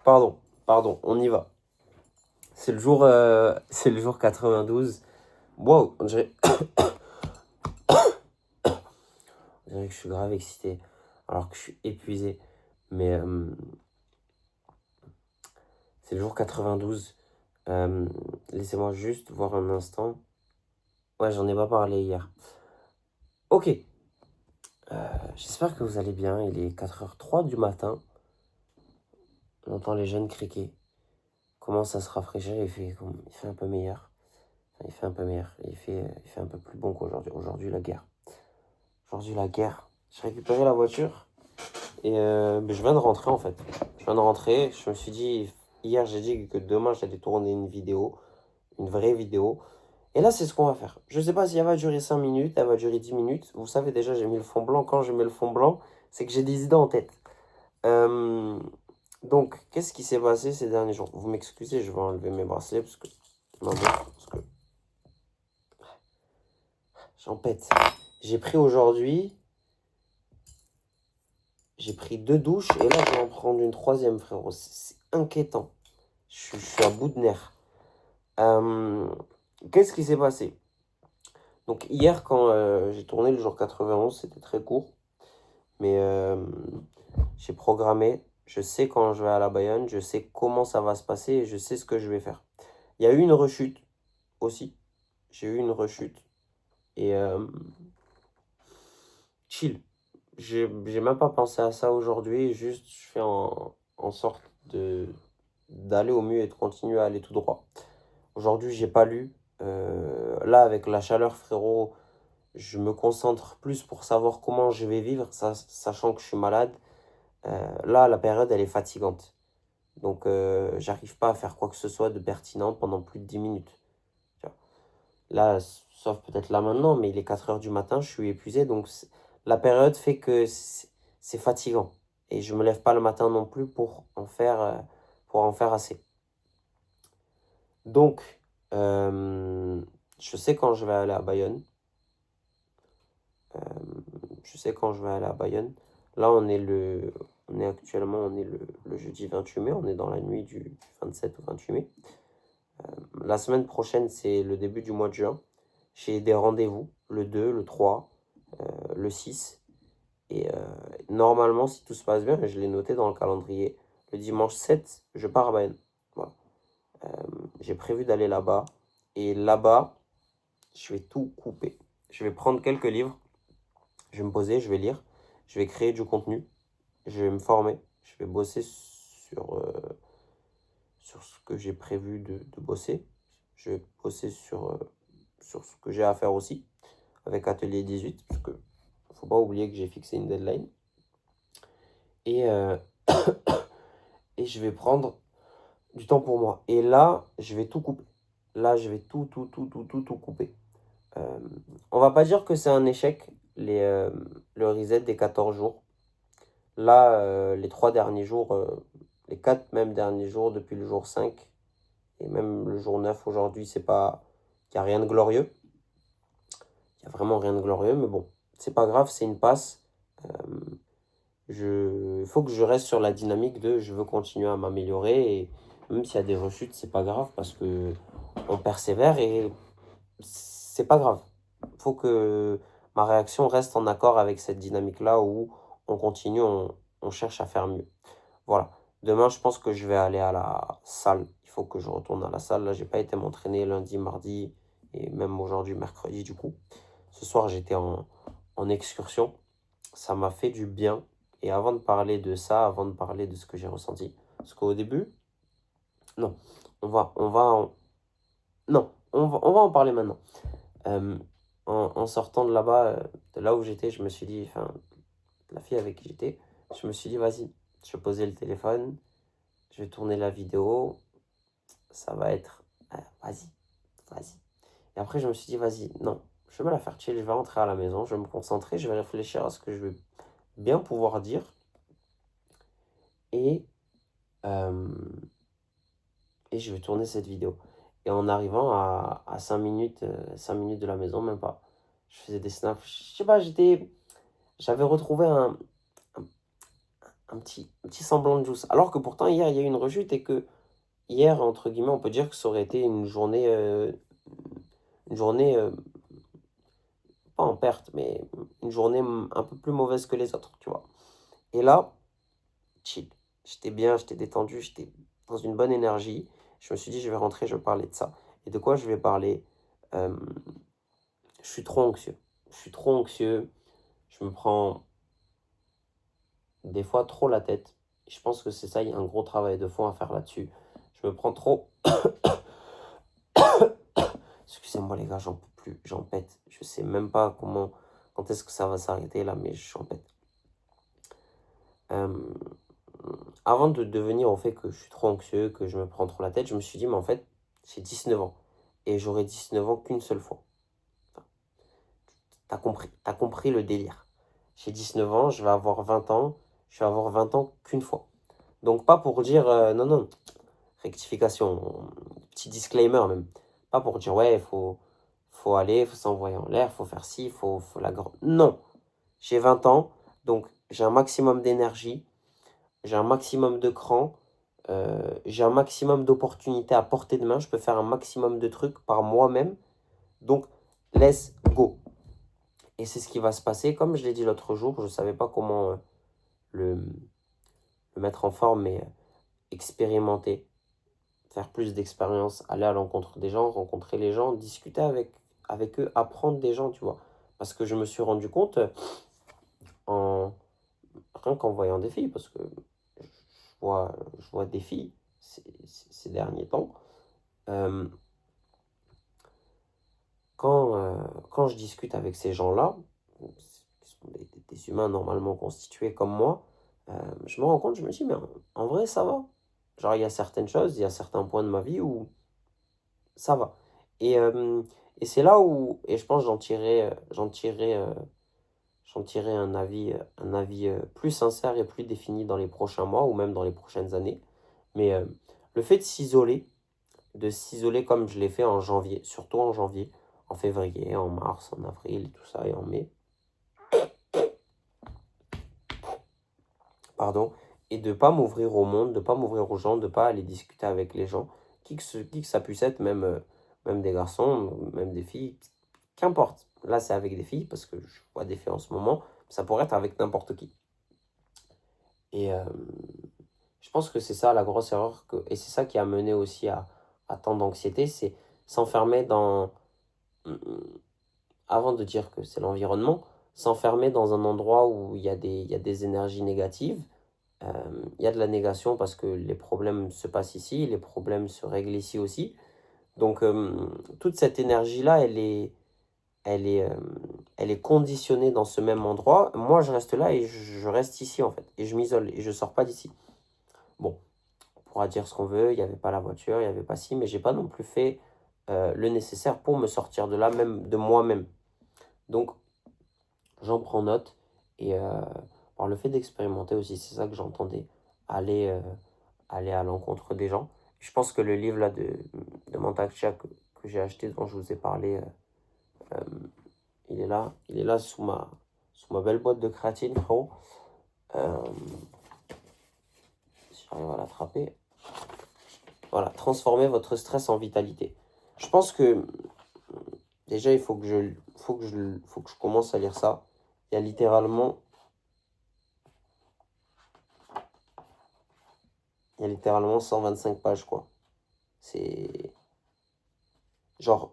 Pardon, on y va. C'est le jour 92. Wow, on dirait que je suis grave excité, alors que je suis épuisé. Mais c'est le jour 92. Laissez-moi juste voir un instant. Ouais, j'en ai pas parlé hier. Ok. J'espère que vous allez bien. Il est 4h03 du matin. On entend les jeunes criquer. Commence à se rafraîchir. Il fait un peu meilleur. Enfin, il fait un peu meilleur. Il fait un peu plus bon qu'aujourd'hui. Aujourd'hui, la guerre. J'ai récupéré la voiture. Et je viens de rentrer en fait. Je me suis dit, hier j'ai dit que demain j'allais tourner une vidéo, une vraie vidéo. Et là c'est ce qu'on va faire. Je sais pas si elle va durer 5 minutes, elle va durer 10 minutes. Vous savez déjà j'ai mis le fond blanc. Quand je mets le fond blanc, c'est que j'ai des idées en tête. Euh, donc qu'est-ce qui s'est passé ces derniers jours? Vous m'excusez, je vais enlever mes bracelets parce que j'en pète. J'ai pris aujourd'hui, j'ai pris 2 douches et là je vais en prendre une troisième frérot. C'est inquiétant. Je suis à bout de nerfs. Qu'est-ce qui s'est passé? Donc hier quand j'ai tourné le jour 91, c'était très court. Mais j'ai programmé. Je sais quand je vais à la Bayonne. Je sais comment ça va se passer et je sais ce que je vais faire. Il y a eu une rechute aussi. J'ai eu une rechute. Et chill. J'ai même pas pensé à ça aujourd'hui. Juste je fais en sorte d'aller au mieux et de continuer à aller tout droit. Aujourd'hui, j'ai pas lu. Là, avec la chaleur, frérot, je me concentre plus pour savoir comment je vais vivre, sachant que je suis malade. Là, la période, elle est fatigante. Donc, j'arrive pas à faire quoi que ce soit de pertinent pendant plus de 10 minutes. Tu vois. Là, sauf peut-être là maintenant, mais il est 4 heures du matin, je suis épuisé. Donc, la période fait que c'est fatigant. Et je me lève pas le matin non plus pour en faire assez. Donc, je sais quand je vais aller à Bayonne. Là, on est le jeudi 28 mai. On est dans la nuit du 27 au 28 mai. La semaine prochaine, c'est le début du mois de juin. J'ai des rendez-vous le 2, le 3, le 6. Et normalement, si tout se passe bien, je l'ai noté dans le calendrier, le dimanche 7, je pars à Bayonne. Voilà. J'ai prévu d'aller là-bas. Et là-bas, je vais tout couper. Je vais prendre quelques livres. Je vais me poser, je vais lire. Je vais créer du contenu. Je vais me former. Je vais bosser sur ce que j'ai prévu de bosser. Je vais bosser sur ce que j'ai à faire aussi avec Atelier 18. Parce que faut pas oublier que j'ai fixé une deadline. Et, et je vais prendre du temps pour moi. Et là, je vais tout couper. Là, je vais tout couper. On va pas dire que c'est un échec, le reset des 14 jours. Là, les 3 derniers jours, les 4 même derniers jours, depuis le jour 5, et même le jour 9 aujourd'hui, c'est pas qu'il n'y a rien de glorieux. Il n'y a vraiment rien de glorieux, mais bon, c'est pas grave, c'est une passe. Il faut que je reste sur la dynamique de je veux continuer à m'améliorer, et même s'il y a des rechutes, c'est pas grave parce que on persévère et c'est pas grave. Il faut que ma réaction reste en accord avec cette dynamique-là où on continue, on cherche à faire mieux. Voilà. Demain, je pense que je vais aller à la salle. Il faut que je retourne à la salle. Là, j'ai pas été m'entraîner lundi, mardi et même aujourd'hui, mercredi, du coup. Ce soir, j'étais en excursion. Ça m'a fait du bien. Et avant de parler de ça, avant de parler de ce que j'ai ressenti, parce qu'au début, non, non, on va en parler maintenant. En sortant de là-bas, de là où j'étais, je me suis dit, enfin, la fille avec qui j'étais, je me suis dit, vas-y, je vais poser le téléphone, je vais tourner la vidéo, ça va être, vas-y. Et après, je me suis dit, vas-y, non, je vais me la faire chill, je vais rentrer à la maison, je vais me concentrer, je vais réfléchir à ce que je vais bien pouvoir dire. Et, euh, et je vais tourner cette vidéo. Et en arrivant à 5 minutes, 5 minutes de la maison, même pas, je faisais des snaps, je sais pas, j'avais retrouvé un un petit semblant de juice. Alors que pourtant, hier, il y a eu une rechute et que hier, entre guillemets, on peut dire que ça aurait été une journée, pas en perte, mais une journée un peu plus mauvaise que les autres, tu vois. Et là, chill. J'étais bien, j'étais détendu, j'étais dans une bonne énergie. Je me suis dit, je vais rentrer, je vais parler de ça. Et de quoi je vais parler? Euh, je suis trop anxieux. Je suis trop anxieux. Je me prends des fois trop la tête. Et je pense que c'est ça, il y a un gros travail de fond à faire là-dessus. Je me prends trop. Excusez-moi les gars, j'en peux plus, j'en pète. Je sais même pas quand est-ce que ça va s'arrêter là, mais j'en pète. Euh, Avant de devenir au fait que je suis trop anxieux, que je me prends trop la tête, je me suis dit, mais en fait, j'ai 19 ans. Et j'aurai 19 ans qu'une seule fois. Enfin, t'as compris le délire. J'ai 19 ans, je vais avoir 20 ans, je vais avoir 20 ans qu'une fois. Donc pas pour dire, non, non, rectification, petit disclaimer même. Pas pour dire, ouais, faut aller, faut s'envoyer en l'air, faut faire ci, faut la grande. Non, j'ai 20 ans, donc j'ai un maximum d'énergie, j'ai un maximum de cran, j'ai un maximum d'opportunités à portée de main, je peux faire un maximum de trucs par moi-même. Donc, let's go. Et c'est ce qui va se passer. Comme je l'ai dit l'autre jour, je ne savais pas comment le, le mettre en forme, mais expérimenter, faire plus d'expérience, aller à l'encontre des gens, rencontrer les gens, discuter avec eux, apprendre des gens, tu vois. Parce que je me suis rendu compte, en, rien qu'en voyant des filles, parce que je vois des filles ces derniers temps, euh, quand je discute avec ces gens-là, qui sont des humains normalement constitués comme moi, je me rends compte, je me dis, mais en vrai, ça va. Genre, il y a certaines choses, il y a certains points de ma vie où ça va. Et c'est là où, et je pense que j'en tirerai un avis plus sincère et plus défini dans les prochains mois ou même dans les prochaines années. Mais le fait de s'isoler comme je l'ai fait en janvier, surtout en janvier, en février, en mars, en avril, et tout ça, et en mai, pardon, et de ne pas m'ouvrir au monde, de ne pas m'ouvrir aux gens, de ne pas aller discuter avec les gens, qui que ça puisse être, même des garçons, même des filles, qu'importe. Là, c'est avec des filles, parce que je vois des filles en ce moment, ça pourrait être avec n'importe qui. Et je pense que c'est ça la grosse erreur, et c'est ça qui a mené aussi à tant d'anxiété, c'est s'enfermer dans, avant de dire que c'est l'environnement, s'enfermer dans un endroit où il y a des énergies négatives, euh, il y a de la négation parce que les problèmes se passent ici, les problèmes se règlent ici aussi. Donc toute cette énergie-là, elle est conditionnée dans ce même endroit. Moi, je reste là et je reste ici en fait. Et je m'isole et je sors pas d'ici. Bon, on pourra dire ce qu'on veut, il n'y avait pas la voiture, il n'y avait pas ci, mais j'ai pas non plus fait le nécessaire pour me sortir de là, même de moi-même. Donc, j'en prends note et par le fait d'expérimenter aussi, c'est ça que j'entendais, aller à l'encontre des gens. Je pense que le livre là de Mantak Chia que j'ai acheté, dont je vous ai parlé, euh, il est là sous ma belle boîte de créatine, frérot. Euh, si j'arrive à l'attraper. Voilà, transformer votre stress en vitalité. Je pense que déjà, il faut que je commence à lire ça. Il y a littéralement, il y a littéralement 125 pages, quoi. C'est genre,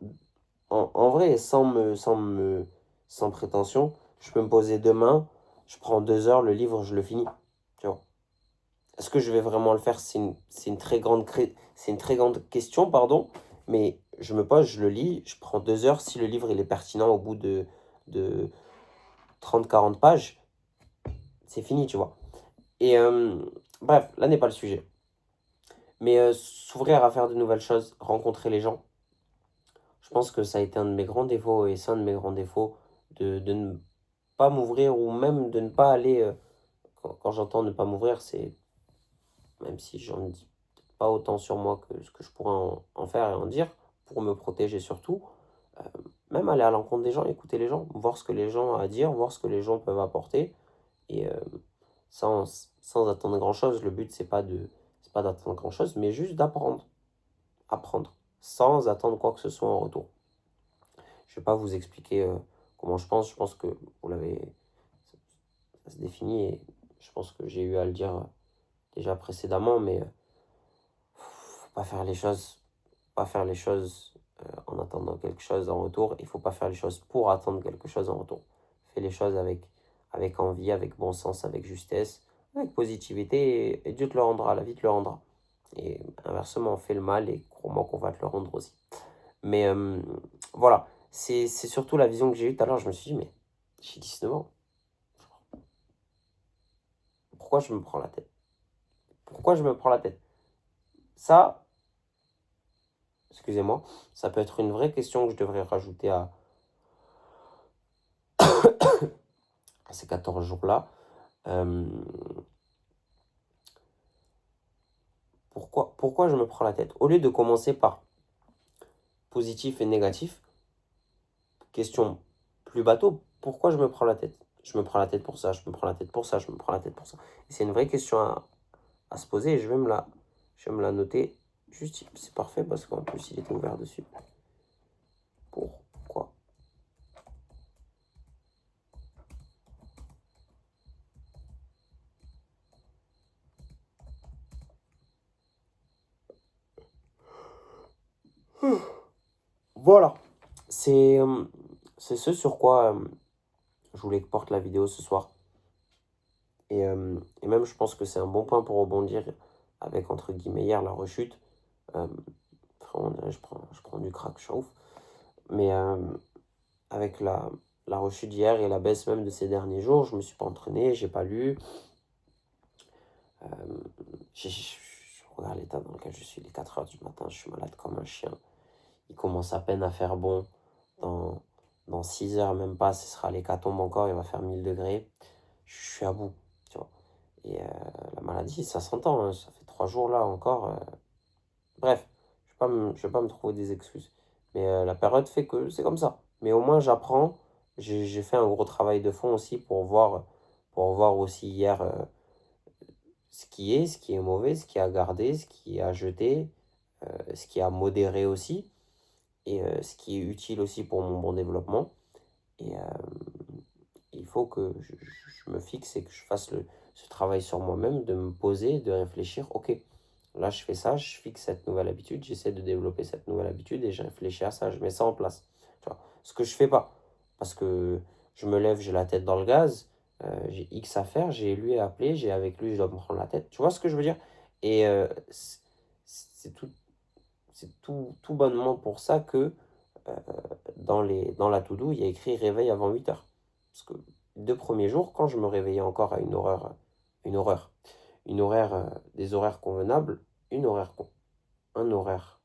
en vrai, sans prétention, je peux me poser demain, je prends 2 heures, le livre, je le finis. Tu vois. Est-ce que je vais vraiment le faire? C'est une très grande question, pardon. Mais je me pose, je le lis, je prends 2 heures. Si le livre il est pertinent au bout de 30-40 pages, c'est fini, tu vois. Et bref, là n'est pas le sujet. Mais s'ouvrir à faire de nouvelles choses, rencontrer les gens, je pense que ça a été un de mes grands défauts et c'est un de mes grands défauts de ne pas m'ouvrir ou même de ne pas aller. Quand j'entends ne pas m'ouvrir, c'est même si j'en dis pas autant sur moi que ce que je pourrais en faire et en dire, pour me protéger surtout, euh, même aller à l'encontre des gens, écouter les gens, voir ce que les gens ont à dire, voir ce que les gens peuvent apporter. Et sans attendre grand-chose. Le but, c'est pas d'attendre grand-chose, mais juste d'apprendre. Apprendre, sans attendre quoi que ce soit en retour. Je vais pas vous expliquer comment je pense. Je pense que vous l'avez... Ça se définit et je pense que j'ai eu à le dire déjà précédemment, mais faut pas faire les choses, pas faire les choses en attendant quelque chose en retour. Il faut pas faire les choses pour attendre quelque chose en retour. Fais les choses avec envie, avec bon sens, avec justesse, avec positivité et Dieu te le rendra, la vie te le rendra. Et inversement, on fait le mal et crois-moi qu'on va te le rendre aussi. Mais voilà, c'est surtout la vision que j'ai eue tout à l'heure. Je me suis dit, mais j'ai 19 ans. Pourquoi je me prends la tête? Pourquoi je me prends la tête? Ça, excusez-moi, ça peut être une vraie question que je devrais rajouter à ces 14 jours-là. Pourquoi je me prends la tête? Au lieu de commencer par positif et négatif, question plus bateau, pourquoi je me prends la tête? Je me prends la tête pour ça, je me prends la tête pour ça, je me prends la tête pour ça. Et c'est une vraie question à se poser et je vais me la noter. Juste, c'est parfait parce qu'en plus, il était ouvert dessus. Pourquoi? Voilà. C'est ce sur quoi je voulais que porte la vidéo ce soir. Et même, je pense que c'est un bon point pour rebondir avec, entre guillemets, hier, la rechute. Vraiment, je prends du crack, je suis ouf. Mais avec la rechute d'hier et la baisse même de ces derniers jours, je me suis pas entraîné, j'ai pas lu. Euh, je regarde l'état dans lequel je suis, les 4 heures du matin, je suis malade comme un chien. Il commence à peine à faire bon. Dans 6 heures, même pas, ce sera l'hécatombe encore, il va faire 1000 degrés. Je suis à bout, tu vois. Et la maladie, ça s'entend, hein, ça fait 3 jours là encore. Bref, je vais pas me trouver des excuses. Mais la période fait que c'est comme ça. Mais au moins, j'apprends. J'ai fait un gros travail de fond aussi pour voir aussi hier ce qui est mauvais, ce qui est à garder, ce qui est à jeter, ce qui est à modérer aussi, et ce qui est utile aussi pour mon bon développement. Et il faut que je me fixe et que je fasse ce travail sur moi-même, de me poser, de réfléchir, ok, là je fais ça, je fixe cette nouvelle habitude, j'essaie de développer cette nouvelle habitude et je réfléchis à ça, je mets ça en place. Tu vois, ce que je fais pas, parce que je me lève, j'ai la tête dans le gaz, j'ai X à faire, j'ai lui à appeler, j'ai avec lui, je dois me prendre la tête. Tu vois ce que je veux dire? Et c'est tout bonnement pour ça que euh, dans la to-do, il y a écrit réveil avant 8 heures. Parce que les 2 premiers jours, quand je me réveillais encore à une horreur, des horaires convenables, un horaire,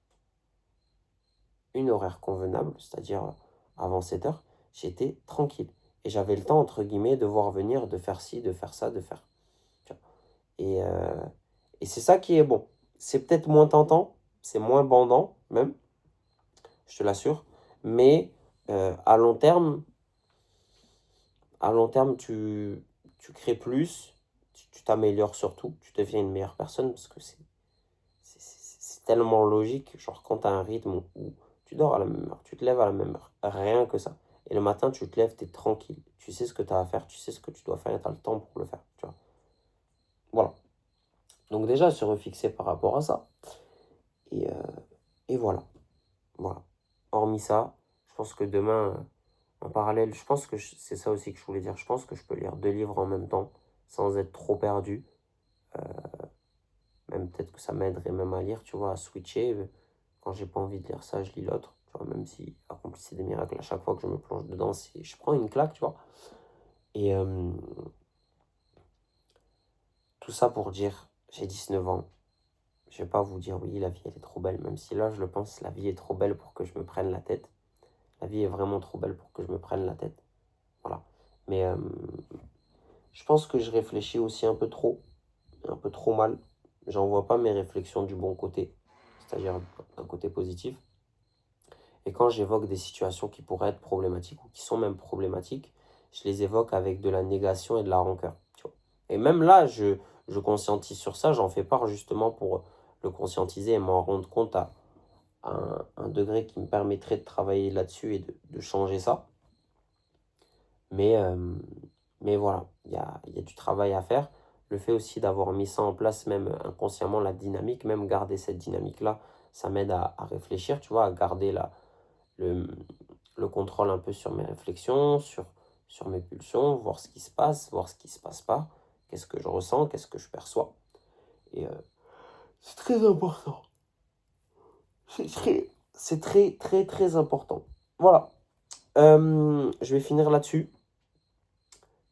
une horaire convenable, c'est-à-dire avant 7 heures, j'étais tranquille. Et j'avais le temps, entre guillemets, de voir venir, de faire ci, de faire ça, de faire. Tu vois. Et c'est ça qui est bon. C'est peut-être moins tentant, c'est moins bandant, même, je te l'assure. Mais à long terme, tu crées plus, tu t'améliores surtout, tu deviens une meilleure personne parce que c'est tellement logique. Genre, quand tu as un rythme où tu dors à la même heure, tu te lèves à la même heure, rien que ça. Et le matin, tu te lèves, tu es tranquille. Tu sais ce que tu as à faire, tu sais ce que tu dois faire et tu as le temps pour le faire. Tu vois. Voilà. Donc, déjà, se refixer par rapport à ça. Et, euh, et voilà. Voilà. Hormis ça, je pense que demain, en parallèle, je pense que c'est ça aussi que je voulais dire. Je pense que je peux lire 2 livres en même temps sans être trop perdu. Même peut-être que ça m'aiderait même à lire, tu vois, à switcher. Quand j'ai pas envie de lire ça, je lis l'autre. Tu vois, même si accomplissait des miracles à chaque fois que je me plonge dedans, je prends une claque, tu vois. Et tout ça pour dire, j'ai 19 ans. Je vais pas vous dire, oui, la vie, elle est trop belle. Même si là, je le pense, la vie est trop belle pour que je me prenne la tête. La vie est vraiment trop belle pour que je me prenne la tête. Voilà. Mais je pense que je réfléchis aussi un peu trop mal. J'en vois pas mes réflexions du bon côté, c'est-à-dire un côté positif. Et quand j'évoque des situations qui pourraient être problématiques ou qui sont même problématiques, je les évoque avec de la négation et de la rancœur. Tu vois. Et même là, je conscientise sur ça, j'en fais part justement pour le conscientiser et m'en rendre compte à un degré qui me permettrait de travailler là-dessus et de changer ça. Mais voilà, il y a du travail à faire. Le fait aussi d'avoir mis ça en place, même inconsciemment, la dynamique, même garder cette dynamique-là, ça m'aide à réfléchir, tu vois, à garder le, le contrôle un peu sur mes réflexions, sur mes pulsions, voir ce qui se passe, voir ce qui se passe pas, qu'est-ce que je ressens, qu'est-ce que je perçois. Et c'est très important. C'est très, très, très important. Voilà. Je vais finir là-dessus.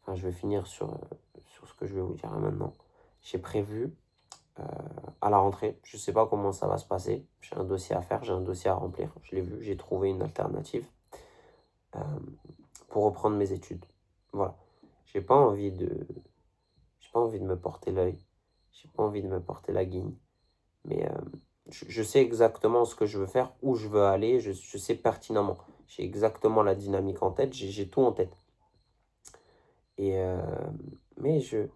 Enfin, je vais finir sur ce que je vais vous dire là maintenant. J'ai prévu à la rentrée, je ne sais pas comment ça va se passer. J'ai un dossier à faire, j'ai un dossier à remplir. Je l'ai vu, j'ai trouvé une alternative euh, pour reprendre mes études. Voilà. J'ai pas envie de, j'ai pas envie de me porter l'œil. J'ai pas envie de me porter la guigne. Mais je sais exactement ce que je veux faire, où je veux aller. Je sais pertinemment. J'ai exactement la dynamique en tête. J'ai tout en tête. Et mais je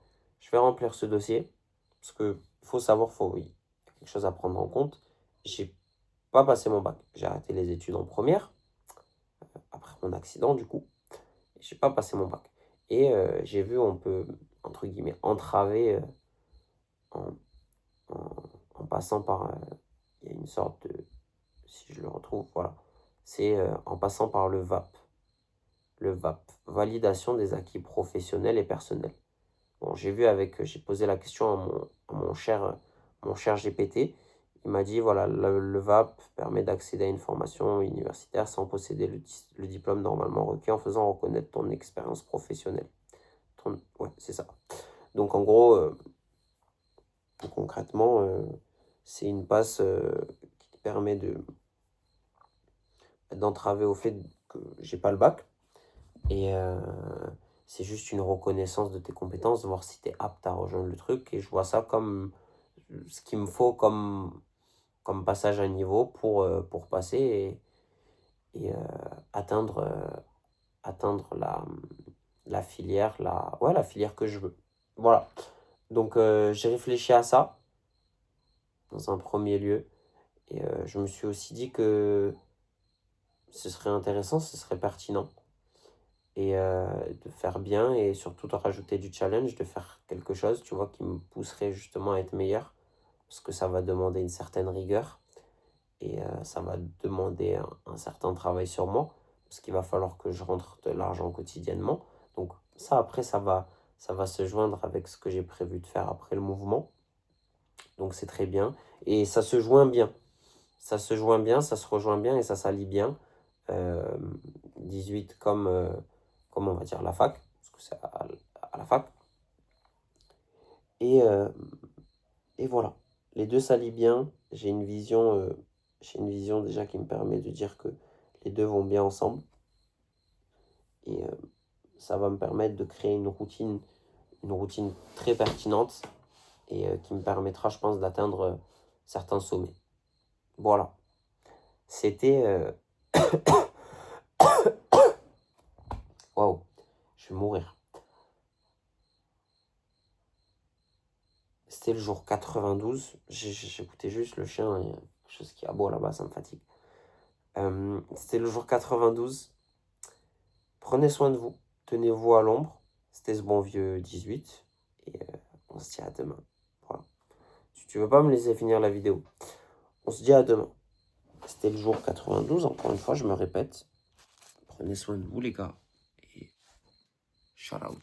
vais remplir ce dossier parce que faut savoir, il y a quelque chose à prendre en compte. J'ai pas passé mon bac. J'ai arrêté les études en première après mon accident du coup. J'ai pas passé mon bac. Et j'ai vu on peut entre guillemets entraver en, en, en passant par il y a une sorte de, si je le retrouve, voilà, c'est en passant par le VAP. Le VAP, validation des acquis professionnels et personnels. Bon, j'ai posé la question à mon cher GPT. Il m'a dit, voilà, le VAP permet d'accéder à une formation universitaire sans posséder le diplôme normalement requis en faisant reconnaître ton expérience professionnelle. Ouais, c'est ça. Donc, en gros, concrètement, c'est une passe qui te permet d'entraver au fait que j'ai pas le bac. Et c'est juste une reconnaissance de tes compétences, de voir si tu es apte à rejoindre le truc. Et je vois ça comme ce qu'il me faut comme passage à niveau pour passer et atteindre la filière, ouais, la filière que je veux. Voilà. Donc j'ai réfléchi à ça dans un premier lieu. Et je me suis aussi dit que ce serait intéressant, ce serait pertinent. Et de faire bien et surtout de rajouter du challenge, de faire quelque chose, tu vois, qui me pousserait justement à être meilleur. Parce que ça va demander une certaine rigueur et ça va demander un certain travail sur moi. Parce qu'il va falloir que je rentre de l'argent quotidiennement. Donc ça, après, ça va se joindre avec ce que j'ai prévu de faire après le mouvement. Donc c'est très bien. Et ça se joint bien. Ça se joint bien, ça se rejoint bien et ça s'allie bien. 18 comme on va dire la fac, parce que c'est à la fac. Et, euh, et voilà, les deux s'allient bien. J'ai une vision déjà qui me permet de dire que les deux vont bien ensemble. Et ça va me permettre de créer une routine très pertinente et qui me permettra, je pense, d'atteindre certains sommets. Voilà, c'était... Waouh, je vais mourir. C'était le jour 92. J'écoutais juste le chien. Il y a quelque chose qui aboie là-bas, ça me fatigue. C'était le jour 92. Prenez soin de vous. Tenez-vous à l'ombre. C'était ce bon vieux 18. Et on se dit à demain. Voilà. Si tu veux pas me laisser finir la vidéo, on se dit à demain. C'était le jour 92. Encore une fois, je me répète. Prenez soin de vous, les gars. Et shout out.